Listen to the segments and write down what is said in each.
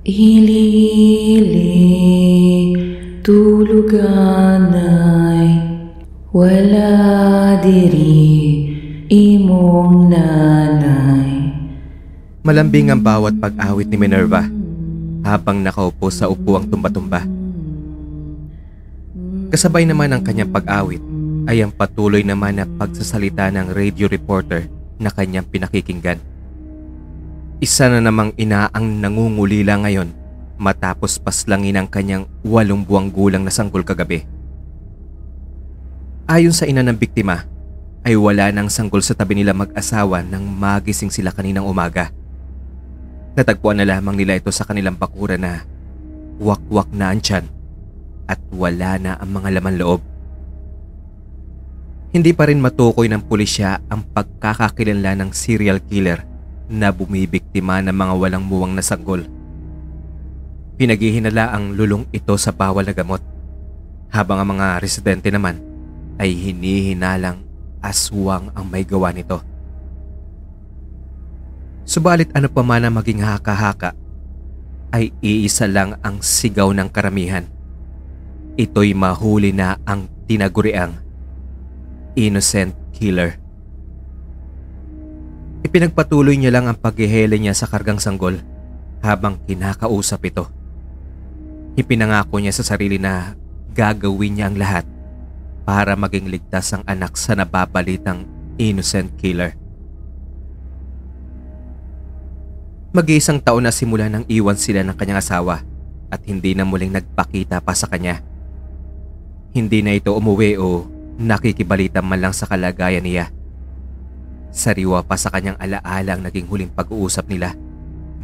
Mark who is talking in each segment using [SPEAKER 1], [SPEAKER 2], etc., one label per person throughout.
[SPEAKER 1] Ilili tuluganay wala diri imong nanay.
[SPEAKER 2] Malambing ang bawat pag-awit ni Minerva habang nakaupo sa upuang tumba-tumba. Kasabay naman ng kanyang pag-awit ay ang patuloy naman na pagsasalita ng radio reporter na kanyang pinakikinggan. Isa na namang ina ang nangungulila ngayon matapos paslangin ang kanyang 8 buwang gulang na sanggol kagabi. Ayon sa ina ng biktima, ay wala nang sanggol sa tabi nila mag-asawa nang magising sila kaninang umaga. Natagpuan na lamang nila ito sa kanilang bakura na wakwak na ang tiyan at wala na ang mga laman loob. Hindi pa rin matukoy ng pulisya ang pagkakakilanlan ng serial killer na bumibiktima ng mga walang muwang na sanggol. Pinaghihinala ang lulong ito sa bawal na gamot, habang ang mga residente naman ay hinihinalang aswang ang may gawa nito. Subalit ano pa man ang maging haka-haka, ay iisa lang ang sigaw ng karamihan. Ito'y mahuli na ang tinaguriang innocent killer. Ipinagpatuloy niya lang ang paghihele niya sa kargang sanggol habang kinakausap ito. Ipinangako niya sa sarili na gagawin niya ang lahat para maging ligtas ang anak sa nababalitang innocent killer. Mag-iisang taon na simula nang iwan sila ng kanyang asawa at hindi na muling nagpakita pa sa kanya. Hindi na ito umuwi o nakikibalita man lang sa kalagayan niya. Sariwa pa sa kanyang alaala ang naging huling pag-uusap nila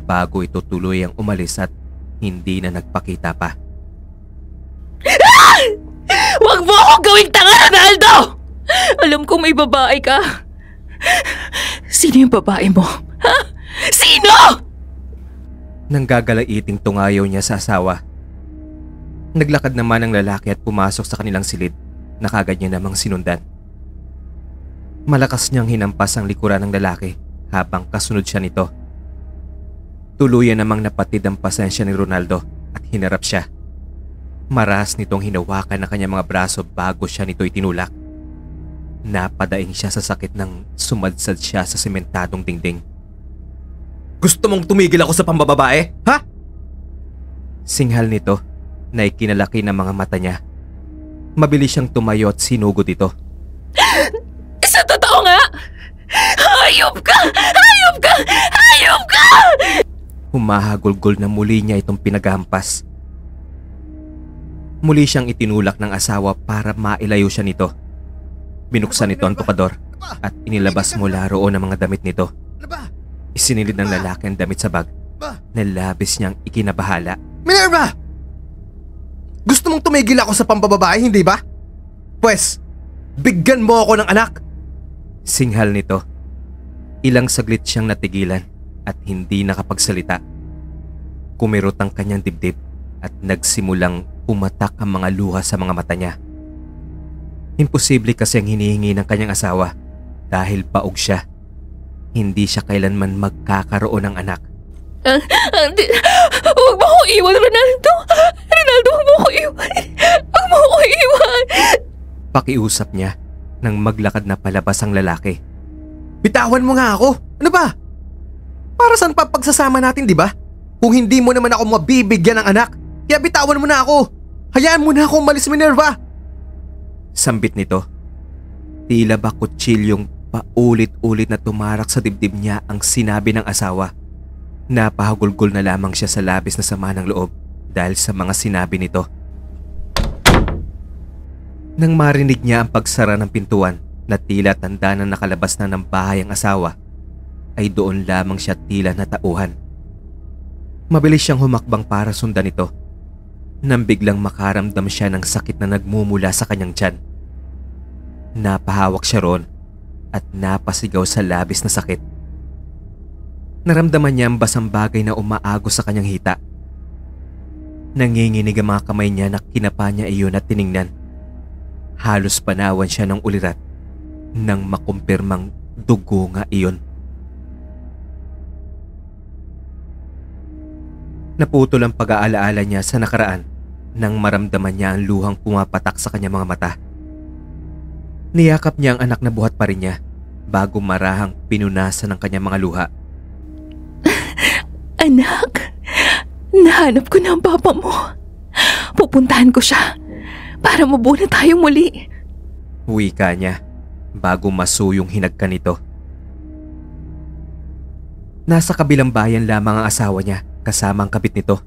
[SPEAKER 2] bago ito tuluyang umalis at hindi na nagpakita pa.
[SPEAKER 3] Huwag mo akong gawing tanga, Ronaldo! Alam kong may babae ka. Sino yung babae mo? Ha? Sino?
[SPEAKER 2] Nanggagalaiting tungayaw niya sa asawa. Naglakad naman ang lalaki at pumasok sa kanilang silid na kagad niya namang sinundan. Malakas niyang hinampas ang likuran ng lalaki habang kasunod siya nito. Tuluyan namang napatid ang pasensya ni Ronaldo at hinarap siya. Marahas nitong hinawakan ang kanyang mga braso bago siya nito'y tinulak. Napadaing siya sa sakit nang sumadsad siya sa sementadong dingding. Gusto mong tumigil ako sa pambababae? Ha? Singhal nito na ikinalaki ng mga mata niya. Mabilis siyang tumayo at sinugod ito.
[SPEAKER 3] Sa totoo nga! Hayop ka! Hayop ka! Hayop ka!
[SPEAKER 2] Humahagulgol na muli niya itong pinaghampas. Muli siyang itinulak ng asawa para mailayo siya nito. Binuksan nito ang tukador at inilabas mula roon ang mga damit nito. Isinilid ng lalaki ang damit sa bag na labis niyang ikinabahala.
[SPEAKER 4] Minerva! Gusto mong tumigil ako sa pambababae, hindi ba? Pwes, bigyan mo ako ng anak!
[SPEAKER 2] Singhal nito. Ilang saglit siyang natigilan at hindi nakapagsalita. Kumirot ang kanyang dibdib at nagsimulang umatak ang mga luha sa mga mata niya. Imposible kasi ang hinihingi ng kanyang asawa dahil paog siya. Hindi siya kailanman magkakaroon ng anak.
[SPEAKER 3] Huwag mo ko iwan, Ronaldo! Ronaldo, huwag mo ko iwan! Huwag mo ko iwan!
[SPEAKER 2] Pakiusap niya nang maglakad na palabas ang lalaki.
[SPEAKER 4] Bitawan mo nga ako! Ano ba? Para saan pa pagsasama natin, di ba? Kung hindi mo naman ako mabibigyan ng anak, kaya bitawan mo na ako! Hayaan mo na ako umalis, Minerva!
[SPEAKER 2] Sambit nito. Tila ba kutsilyong paulit-ulit na tumarak sa dibdib niya ang sinabi ng asawa. Napahagulgol na lamang siya sa labis na sama ng loob dahil sa mga sinabi nito. Nang marinig niya ang pagsara ng pintuan na tila tanda na nakalabas na ng bahay ang asawa, ay doon lamang siya tila natauhan. Mabilis siyang humakbang para sundan ito, nang biglang makaramdam siya ng sakit na nagmumula sa kanyang tiyan. Napahawak siya roon at napasigaw sa labis na sakit. Naramdaman niya ang basang bagay na umaagos sa kanyang hita. Nanginginig ang mga kamay niya na kinapa niya iyon at tiningnan. Halos panawan siya ng ulirat nang makumpirmang dugo nga iyon. Naputol ang pag-aalaala niya sa nakaraan nang maramdaman niya ang luhang pumapatak sa kanyang mga mata. Niyakap niya ang anak na buhat pa rin niya bago marahang pinunasan ng kanyang mga luha.
[SPEAKER 3] Anak, nahanap ko na ang papa mo. Pupuntahan ko siya para mabuo na tayo muli.
[SPEAKER 2] Wika niya bago masuyong hinagka nito. Nasa kabilang bayan lamang ang asawa niya kasama ang kabit nito.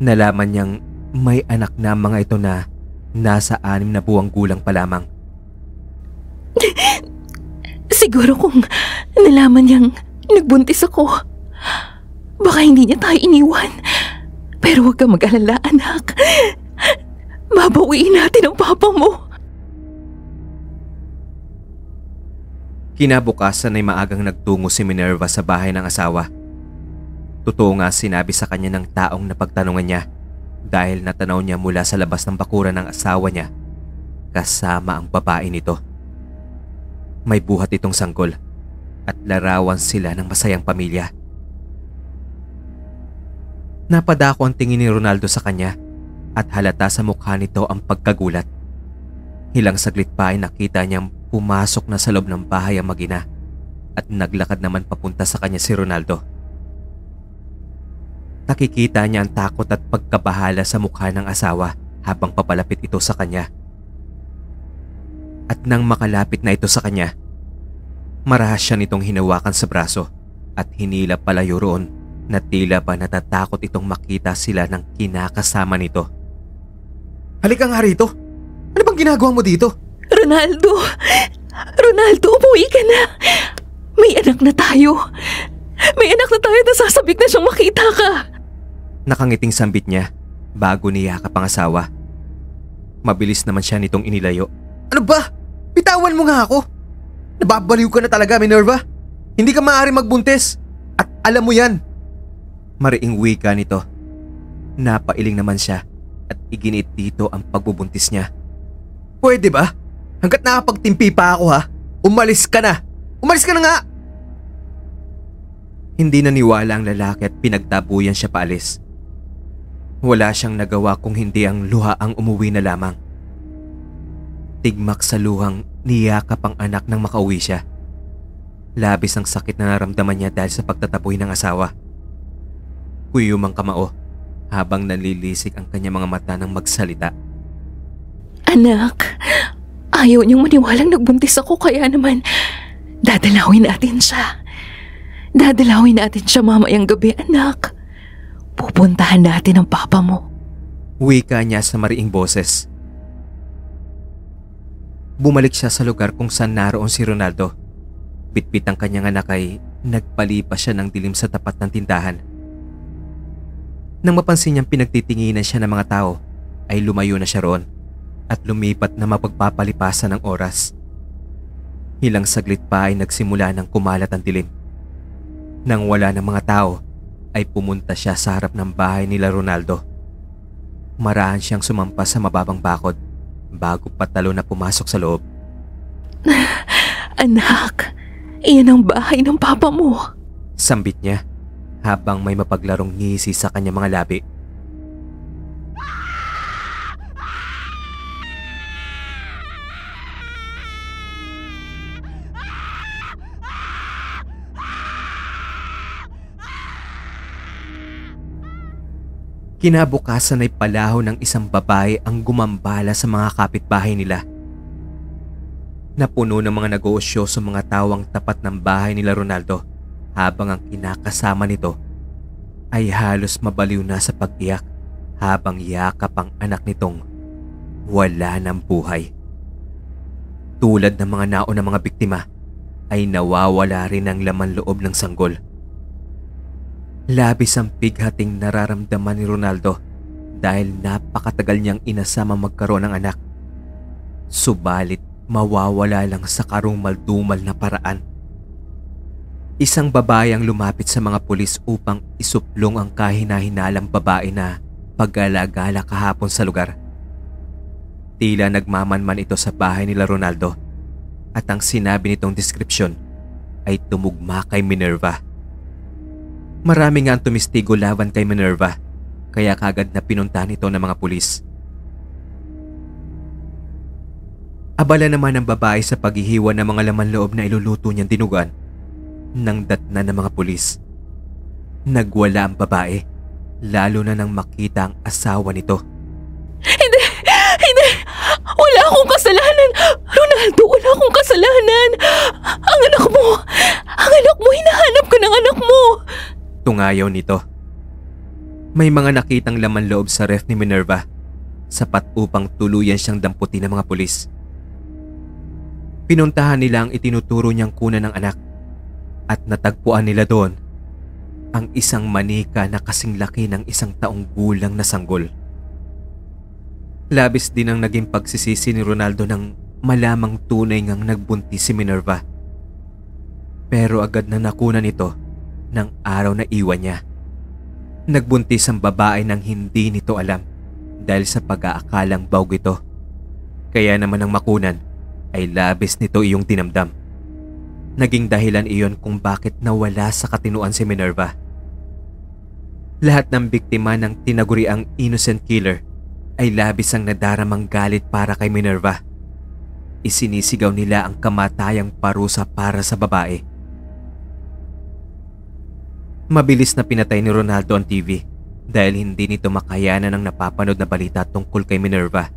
[SPEAKER 2] Nalaman niyang may anak na mga ito na nasa 6 na buwang gulang pa lamang.
[SPEAKER 3] Siguro kung nalaman niyang nagbuntis ako, baka hindi niya tayo iniwan. Pero huwag kang mag-alala, anak. Babawiin natin ang papa mo.
[SPEAKER 2] Kinabukasan ay maagang nagtungo si Minerva sa bahay ng asawa. Totoo nga sinabi sa kanya ng taong napagtanungan niya dahil natanaw niya mula sa labas ng bakuran ng asawa niya kasama ang babae nito. May buhat itong sanggol at larawan sila ng masayang pamilya. Napadako ang tingin ni Ronaldo sa kanya at halata sa mukha nito ang pagkagulat. Ilang saglit pa ay nakita niyang pumasok na sa loob ng bahay ang mag-ina at naglakad naman papunta sa kanya si Ronaldo. Nakikita niya ang takot at pagkabahala sa mukha ng asawa habang papalapit ito sa kanya. At nang makalapit na ito sa kanya, marahas siya nitong hinawakan sa braso at hinila palayo roon na tila ba natatakot itong makita sila ng kinakasama nito.
[SPEAKER 4] Halika nga rito. Ano bang ginagawa mo dito?
[SPEAKER 3] Ronaldo! Ronaldo, umuwi ka na! May anak na tayo! May anak na tayo na sasabik na siyang makita ka!
[SPEAKER 2] Nakangiting sambit niya bago niyakap ang asawa. Mabilis naman siya nitong inilayo.
[SPEAKER 4] Ano ba? Bitawan mo nga ako. Nababaliw ka na talaga, Minerva. Hindi ka maaari magbuntis. At alam mo yan.
[SPEAKER 2] Mariing wika nito. Napailing naman siya at iginit dito ang pagbubuntis niya.
[SPEAKER 4] Pwede ba? Hanggat nakapagtimpi pa ako ha, umalis ka na. Umalis ka na nga!
[SPEAKER 2] Hindi naniwala ang lalaki at pinagtabuyan siya paalis. Wala siyang nagawa kung hindi ang luha ang umuwi na lamang. Tigmak sa luhang niyakap ang anak nang makauwi siya. Labis ang sakit na naramdaman niya dahil sa pagtataboy ng asawa. Kuyumang kamao habang nalilisik ang kanyang mga mata nang magsalita.
[SPEAKER 3] Anak, ayaw niyang maniwalang nagbuntis ako kaya naman dadalawin natin siya. Dadalawin natin siya mamayang gabi, anak. Pupuntahan natin ang papa mo.
[SPEAKER 2] Wika niya sa mariing boses. Bumalik siya sa lugar kung saan naroon si Ronaldo. Bitbit ang kanyang anak ay nagpalipas siya ng dilim sa tapat ng tindahan. Nang mapansin niyang pinagtitinginan siya ng mga tao, ay lumayo na siya roon at lumipat na mapagpapalipasan ng oras. Ilang saglit pa ay nagsimula ng kumalat ang dilim. Nang wala ng mga tao, ay pumunta siya sa harap ng bahay nila Ronaldo. Marahan siyang sumampas sa mababang bakod bago patalo na pumasok sa loob.
[SPEAKER 3] Anak, iyan ang bahay ng papa mo.
[SPEAKER 2] Sambit niya habang may mapaglarong ngisi sa kanyang mga labi. Kinabukasan ay palaho ng isang babae ang gumambala sa mga kapitbahay nila. Napuno ng mga negosyoso mga tawang tapat ng bahay nila Ronaldo habang ang kinakasama nito ay halos mabaliw na sa pag-iyak habang yakap ang anak nitong wala ng buhay. Tulad ng mga naunang mga biktima ay nawawala rin ang laman loob ng sanggol. Labis ang bighating nararamdaman ni Ronaldo dahil napakatagal niyang inasama magkaroon ng anak. Subalit mawawala lang sa karumal-dumal na paraan. Isang babae ang lumapit sa mga pulis upang isuplong ang kahina-hinalang babae na pag-alagala kahapon sa lugar. Tila nagmamanman ito sa bahay nila Ronaldo at ang sinabi nitong deskripsyon ay tumugma kay Minerva. Marami nga ang tumistigo laban kay Minerva, kaya kagad na pinuntahan ito ng mga pulis. Abala naman ang babae sa paghihiwa ng mga laman loob na iluluto niyang dinugan nang datnan ng mga pulis. Nagwala ang babae, lalo na nang makita ang asawa nito.
[SPEAKER 3] Hindi! Wala akong kasalanan! Ronaldo, wala akong kasalanan! Ang anak mo, hinahanap ka ng anak mo!
[SPEAKER 2] Tungayaw nito. May mga nakitang laman loob sa ref ni Minerva, sapat upang tuluyan siyang damputin ng mga pulis. Pinuntahan nila ang itinuturo niyang kuna ng anak at natagpuan nila doon ang isang manika na kasing laki ng 1 taong gulang na sanggol. Labis din ang naging pagsisisi ni Ronaldo nang malamang tunay ngang nagbuntis si Minerva. Pero agad na nakunan ito ng araw na iwan niya. Nagbuntis ang babae nang hindi nito alam dahil sa pag-aakalang bawg ito. Kaya naman ang makunan ay labis nito iyong dinamdam. Naging dahilan iyon kung bakit nawala sa katinuan si Minerva. Lahat ng biktima ng tinaguriang innocent killer ay labis ang nadaramang galit para kay Minerva. Isinisigaw nila ang kamatayang parusa para sa babae. Mabilis na pinatay ni Ronaldo ang TV dahil hindi nito makayanan ang napapanood na balita tungkol kay Minerva.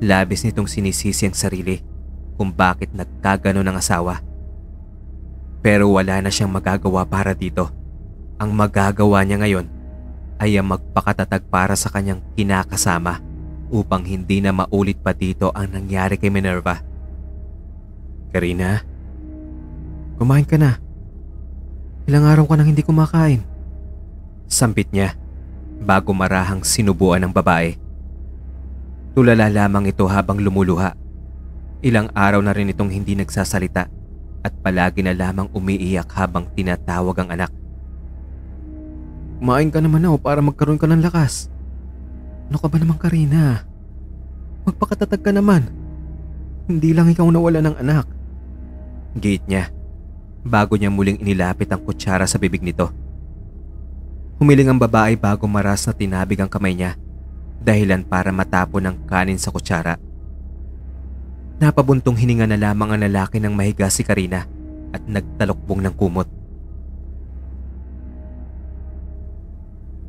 [SPEAKER 2] Labis nitong sinisisi ang sarili kung bakit nagkagano ng asawa. Pero wala na siyang magagawa para dito. Ang magagawa niya ngayon ay ang magpakatatag para sa kanyang kinakasama upang hindi na maulit pa dito ang nangyari kay Minerva. Karina, kumain ka na. Ilang araw ka nang hindi kumakain. Sampit niya bago marahang sinubuan ng babae. Tulala lamang ito habang lumuluha. Ilang araw na rin itong hindi nagsasalita at palagi na lamang umiiyak habang tinatawag ang anak. Kumain ka naman ako para magkaroon ka ng lakas. Ano ka ba naman, Karina? Magpakatatag ka naman. Hindi lang ikaw nawala ng anak. Gate niya bago niya muling inilapit ang kutsara sa bibig nito. Humiling ang babae bago maras na tinabig ang kamay niya, dahilan para matapon ang kanin sa kutsara. Napabuntong hininga na lamang ang lalaki nang mahiga si Karina at nagtalokbong ng kumot.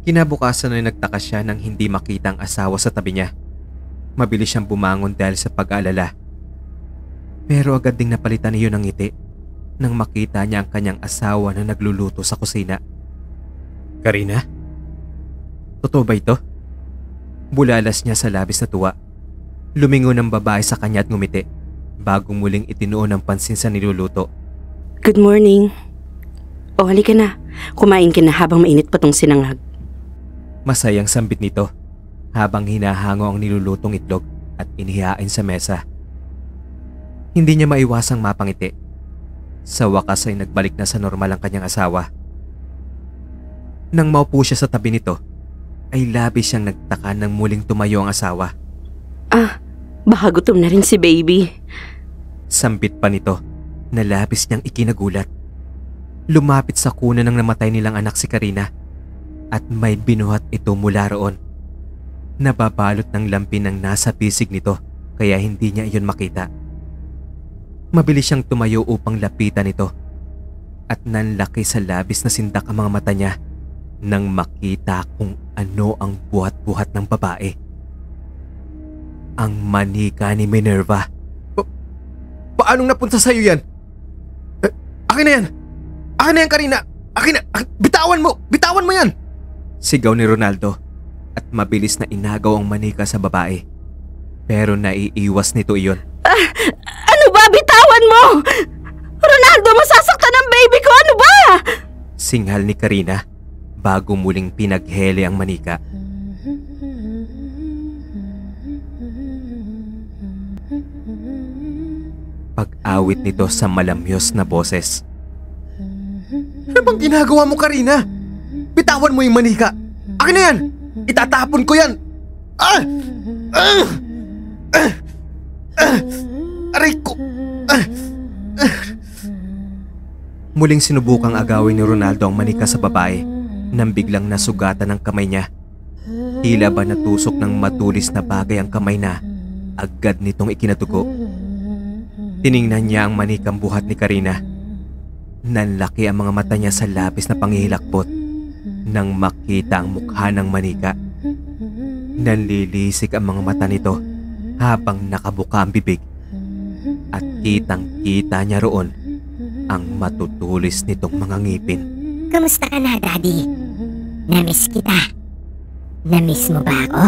[SPEAKER 2] Kinabukasan ay nagtaka siya nang hindi makita ang asawa sa tabi niya. Mabilis siyang bumangon dahil sa pag-aalala. Pero agad ding napalitan niyo ng ngiti nang makita niya ang kanyang asawa na nagluluto sa kusina. Karina? Totoo ba ito? Bulalas niya sa labis na tuwa. Lumingon ang babae sa kanya at ngumiti bago muling itinuon ang pansin sa niluluto.
[SPEAKER 5] Good morning. O halika na, kumain ka na habang mainit pa tong sinangag.
[SPEAKER 2] Masayang sambit nito habang hinahango ang nilulutong itlog at inihain sa mesa. Hindi niya maiwasang mapangiti. Sa wakas ay nagbalik na sa normal ang kanyang asawa. Nang maupo siya sa tabi nito, ay labis siyang nagtaka nang muling tumayo ang asawa.
[SPEAKER 5] Baka gutom na rin si baby.
[SPEAKER 2] Sambit pa nito na labis niyang ikinagulat. Lumapit sa kuna ng namatay nilang anak si Karina at may binuhat ito mula roon. Nababalot ng lampin ang nasa pisig nito kaya hindi niya iyon makita. Mabilis siyang tumayo upang lapitan ito at nanlaki sa labis na sindak ang mga mata niya nang makita kung ano ang buhat-buhat ng babae. Ang manika ni Minerva.
[SPEAKER 4] Paanong napunta sa'yo yan? Akin na yan! Akin na yan, Karina! Akin na! Bitawan mo! Bitawan mo yan!
[SPEAKER 2] Sigaw ni Ronaldo at mabilis na inagaw ang manika sa babae. Pero naiiwas nito iyon.
[SPEAKER 5] Ano ba? Bitawan mo! Ronaldo, masasaktan ang baby ko! Ano ba?
[SPEAKER 2] Singhal ni Karina bago muling pinaghele ang manika. Pag-awit nito sa malamyos na boses.
[SPEAKER 4] Ano bang ginagawa mo, Karina? Bitawan mo yung manika! Akin na yan! Itatapon ko yan! Aray ko!
[SPEAKER 2] Muling sinubukang agawin ni Ronaldo ang manika sa babae nang biglang nasugatan ang kamay niya. Tila ba natusok ng matulis na bagay ang kamay na agad nitong ikinadugo. Tiningnan niya ang manikang buhat ni Karina. Nanlaki ang mga mata niya sa labis na panghihilakbot nang makita ang mukha ng manika. Nanlilisik ang mga mata nito habang nakabuka ang bibig at kitang-kita niya roon ang matutulis nitong mga ngipin.
[SPEAKER 6] Kamusta ka na, Daddy? Namiss kita. Namiss mo ba ako?